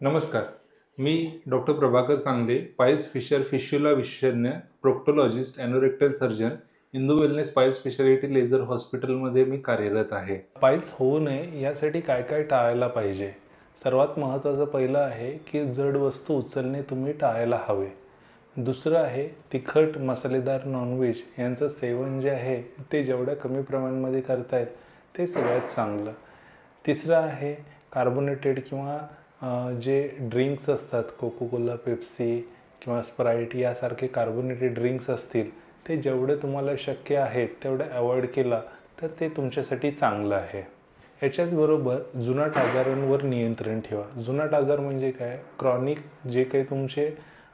नमस्कार. मी डॉक्टर प्रभाकर सांगले, piles fissure फिश्युला विशेषज्ञ, proctologist, anorectal surgeon, Indu wellness piles speciality laser हॉस्पिटलमध्ये मी कार्यरत आहे. पाईल्स होऊ नये यासाठी काय काय टाळायला पाहिजे? सर्वात महत्त्वाचं पहिलं आहे की जड वस्तू उचलणे तुम्ही टाळायला हवे. दुसरं आहे तिखट, मसालेदार नॉनव्हेज यांचं सेवन जे आहे ते जेवढ्या कमी प्रमाणामध्ये करता येईल ते सगळ्यात चांगलं. तिसरं आहे कार्बोनेटेड किंवा जे ड्रिंक्स असतात, कोको कोला, पेप्सी किंवा स्प्राईट यासारखे कार्बोनेटेड ड्रिंक्स असतील ते जेवढे तुम्हाला शक्य आहेत तेवढे अवॉइड केला तर ते तुमच्यासाठी चांगलं आहे. याच्याचबरोबर जुनाट आजारांवर नियंत्रण ठेवा. जुनाट आजार म्हणजे काय? क्रॉनिक जे काही तुमचे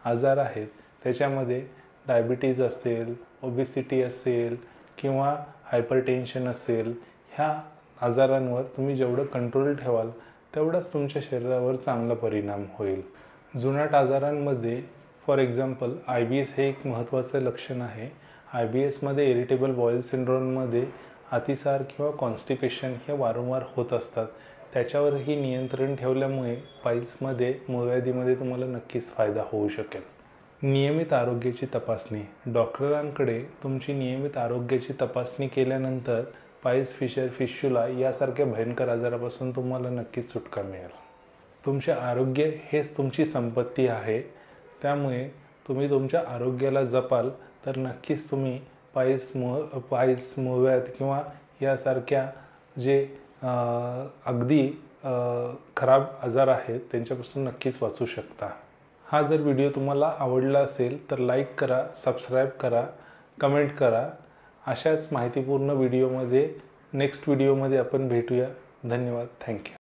आजार आहेत त्याच्यामध्ये डायबिटीज असेल, ओबेसिटी असेल किंवा हायपरटेन्शन असेल, ह्या आजारांवर तुम्ही जेवढं कंट्रोल ठेवाल तेवढाच तुमच्या शरीरावर चांगला परिणाम होईल. जुनाट आजारांमध्ये फॉर एक्झाम्पल IBS हे एक महत्त्वाचं लक्षण आहे. IBSमध्ये इरिटेबल बॉईल सिंड्रोममध्ये अतिसार किंवा कॉन्स्टिपेशन हे वारंवार होत असतात. त्याच्यावरही नियंत्रण ठेवल्यामुळे पाईल्समध्ये मूळव्याधीमध्ये तुम्हाला नक्कीच फायदा होऊ शकेल. नियमित आरोग्याची तपासणी. डॉक्टरांकडे तुमची नियमित आरोग्याची तपासणी केल्यानंतर पाईल्स फिशर फिश्युला यासारख्या भयंकर आजारापासून तुम्हाला नक्कीच सुटका मिळेल. तुमचे आरोग्य हेच तुमची संपत्ती आहे, त्यामुळे तुम्ही तुमच्या आरोग्याला जपाल तर नक्कीच तुम्ही पाईल्स, मूळव्याध किंवा यासारख्या जे अगदी खराब आजार आहेत त्यांच्यापासून नक्कीच वाचू शकता. हा जर व्हिडिओ तुम्हाला आवडला असेल तर लाईक करा, सबस्क्राईब करा, कमेंट करा. अशाच माहितीपूर्ण व्हिडिओमध्ये नेक्स्ट व्हिडिओमध्ये आपण भेटूया. धन्यवाद. थँक्यू.